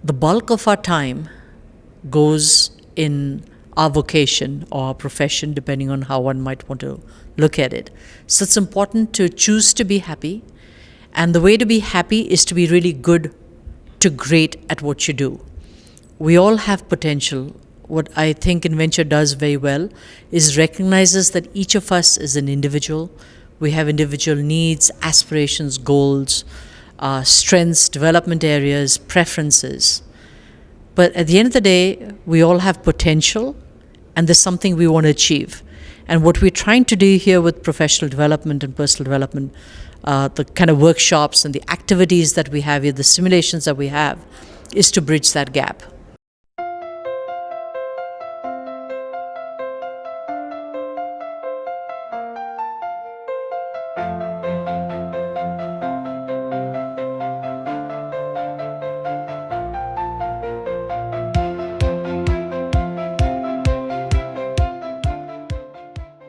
the bulk of our time goes in our vocation or our profession, depending on how one might want to look at it. So it's important to choose to be happy. And the way to be happy is to be really good to great at what you do. We all have potential. What I think Inventure does very well is recognizes that each of us is an individual. We have individual needs, aspirations, goals, strengths, development areas, preferences. But at the end of the day, we all have potential and there's something we want to achieve. And what we're trying to do here with professional development and personal development, the kind of workshops and the activities that we have here, the simulations that we have, is to bridge that gap.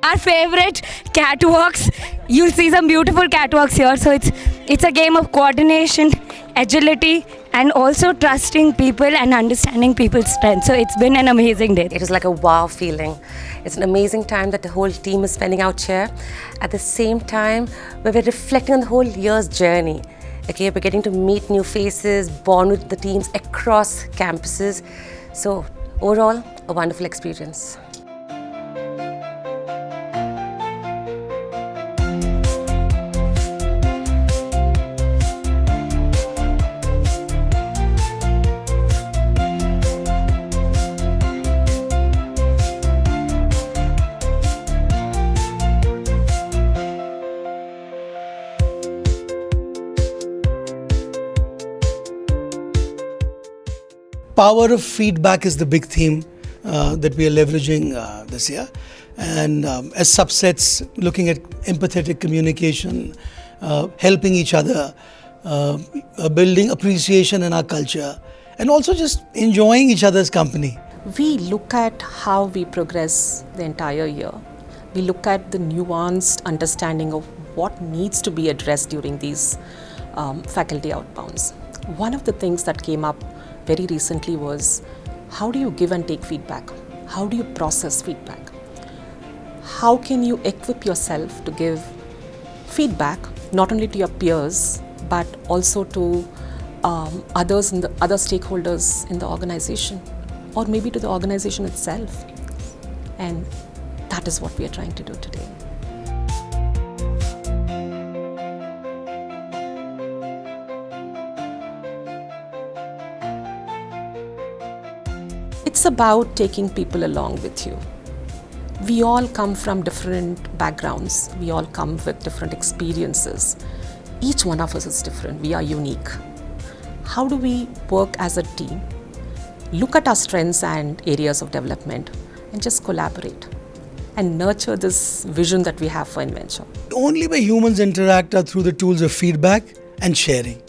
Our favorite catwalks. You'll see some beautiful catwalks here. So it's a game of coordination, agility, and also trusting people and understanding people's strengths. So it's been an amazing day. It was like a wow feeling. It's an amazing time that the whole team is spending out here. At the same time, where we're reflecting on the whole year's journey. Okay, we're getting to meet new faces, bond with the teams across campuses. So overall, a wonderful experience. Power of feedback is the big theme that we are leveraging this year. And as subsets, looking at empathetic communication, helping each other, building appreciation in our culture, and also just enjoying each other's company. We look at how we progress the entire year. We look at the nuanced understanding of what needs to be addressed during these faculty outbounds. One of the things that came up very recently was, how do you give and take feedback? How do you process feedback? How can you equip yourself to give feedback not only to your peers but also to others and the other stakeholders in the organization, or maybe to the organization itself? And that is what we are trying to do today. It's about taking people along with you. We all come from different backgrounds. We all come with different experiences. Each one of us is different. We are unique. How do we work as a team? Look at our strengths and areas of development and just collaborate and nurture this vision that we have for Inventure. The only way humans interact are through the tools of feedback and sharing.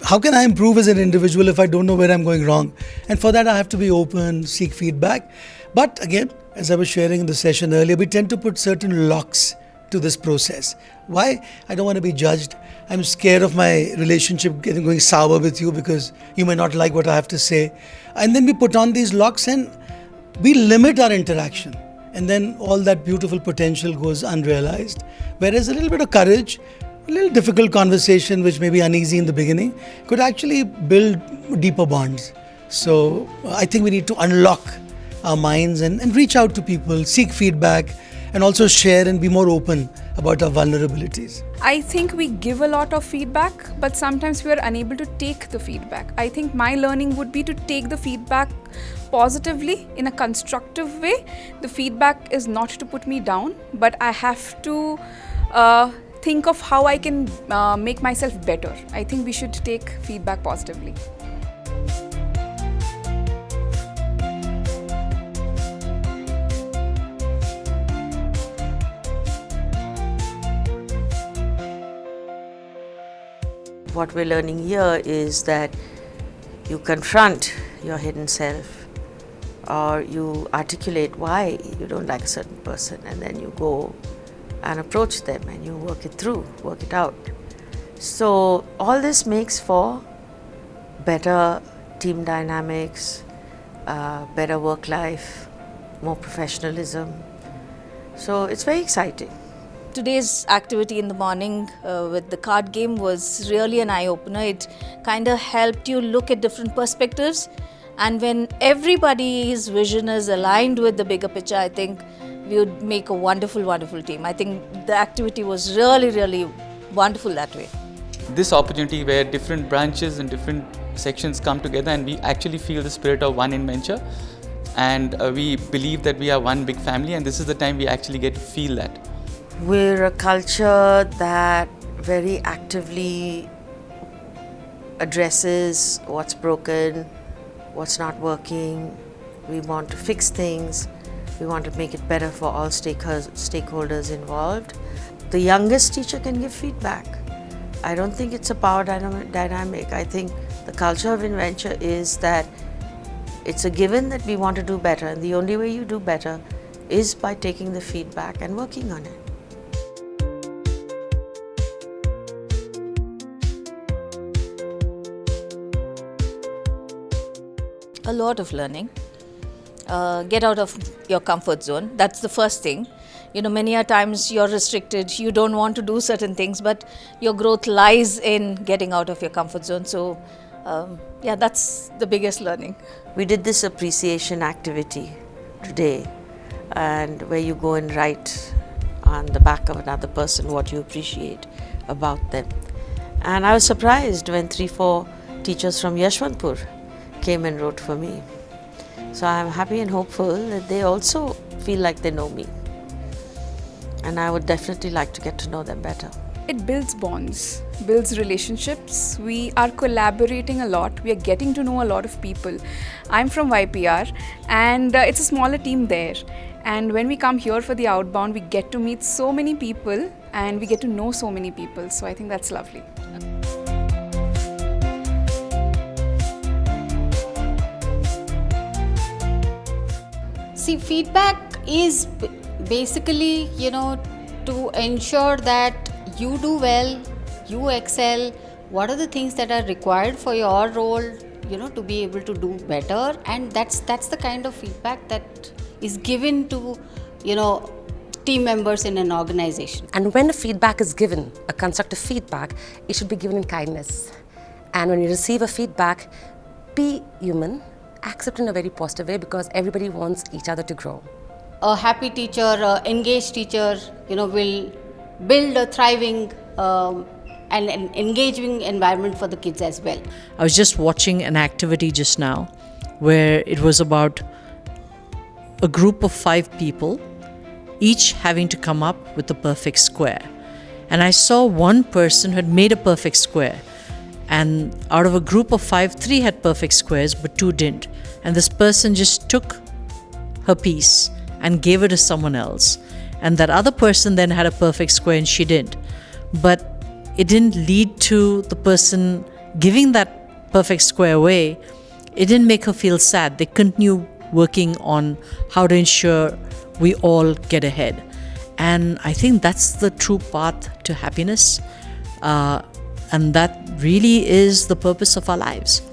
How can I improve as an individual if I don't know where I'm going wrong? And for that, I have to be open, seek feedback. But again, as I was sharing in the session earlier, we tend to put certain locks to this process. Why? I don't want to be judged. I'm scared of my relationship going sour with you because you may not like what I have to say. And then we put on these locks and we limit our interaction. And then all that beautiful potential goes unrealized. Whereas a little bit of courage, a little difficult conversation, which may be uneasy in the beginning, could actually build deeper bonds. So I think we need to unlock our minds and reach out to people, seek feedback, and also share and be more open about our vulnerabilities. I think we give a lot of feedback, but sometimes we are unable to take the feedback. I think my learning would be to take the feedback positively in a constructive way. The feedback is not to put me down, but I have to think of how I can make myself better. I think we should take feedback positively. What we're learning here is that you confront your hidden self, or you articulate why you don't like a certain person, and then you go and approach them and you work it through, work it out. So all this makes for better team dynamics, better work life, more professionalism. So it's very exciting. Today's activity in the morning with the card game was really an eye-opener. It kind of helped you look at different perspectives, and when everybody's vision is aligned with the bigger picture, I think we would make a wonderful, wonderful team. I think the activity was really, really wonderful that way. This opportunity where different branches and different sections come together and we actually feel the spirit of one Inventure, and we believe that we are one big family, and this is the time we actually get to feel that. We're a culture that very actively addresses what's broken, what's not working. We want to fix things. We want to make it better for all stakeholders involved. The youngest teacher can give feedback. I don't think it's a power dynamic. I think the culture of Inventure is that it's a given that we want to do better, and the only way you do better is by taking the feedback and working on it. A lot of learning. Get out of your comfort zone. That's the first thing. Many a times you're restricted, you don't want to do certain things, but your growth lies in getting out of your comfort zone. So, that's the biggest learning. We did this appreciation activity today, and where you go and write on the back of another person what you appreciate about them. And I was surprised when 3-4 teachers from Yashwantpur came and wrote for me. So I'm happy and hopeful that they also feel like they know me. And I would definitely like to get to know them better. It builds bonds, builds relationships. We are collaborating a lot. We are getting to know a lot of people. I'm from YPR, and it's a smaller team there. And when we come here for the Outbound, we get to meet so many people and we get to know so many people. So I think that's lovely. See, feedback is basically, to ensure that you do well, you excel, what are the things that are required for your role, to be able to do better. And that's the kind of feedback that is given to, team members in an organization. And when a feedback is given, a constructive feedback, it should be given in kindness. And when you receive a feedback, be human, accept in a very positive way, because everybody wants each other to grow. A happy teacher, an engaged teacher, will build a thriving and an engaging environment for the kids as well. I was just watching an activity just now where it was about a group of 5 people, each having to come up with a perfect square. And I saw one person who had made a perfect square. And out of a group of 5, 3 had perfect squares, but 2 didn't. And this person just took her piece and gave it to someone else. And that other person then had a perfect square and she didn't. But it didn't lead to the person giving that perfect square away. It didn't make her feel sad. They continue working on how to ensure we all get ahead. And I think that's the true path to happiness. And that really is the purpose of our lives.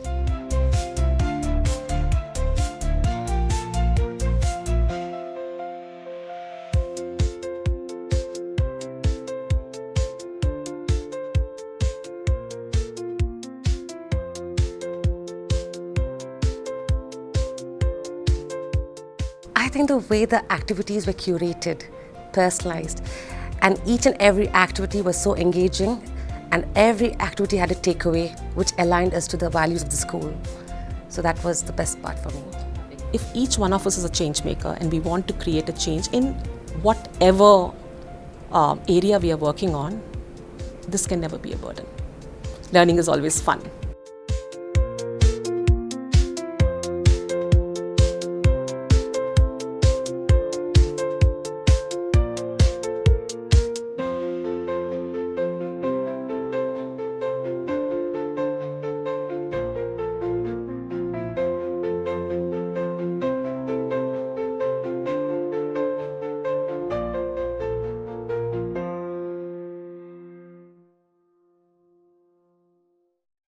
I think the way the activities were curated, personalized, and each and every activity was so engaging, and every activity had a takeaway which aligned us to the values of the school. So that was the best part for me. If each one of us is a change maker and we want to create a change in whatever area we are working on, this can never be a burden. Learning is always fun.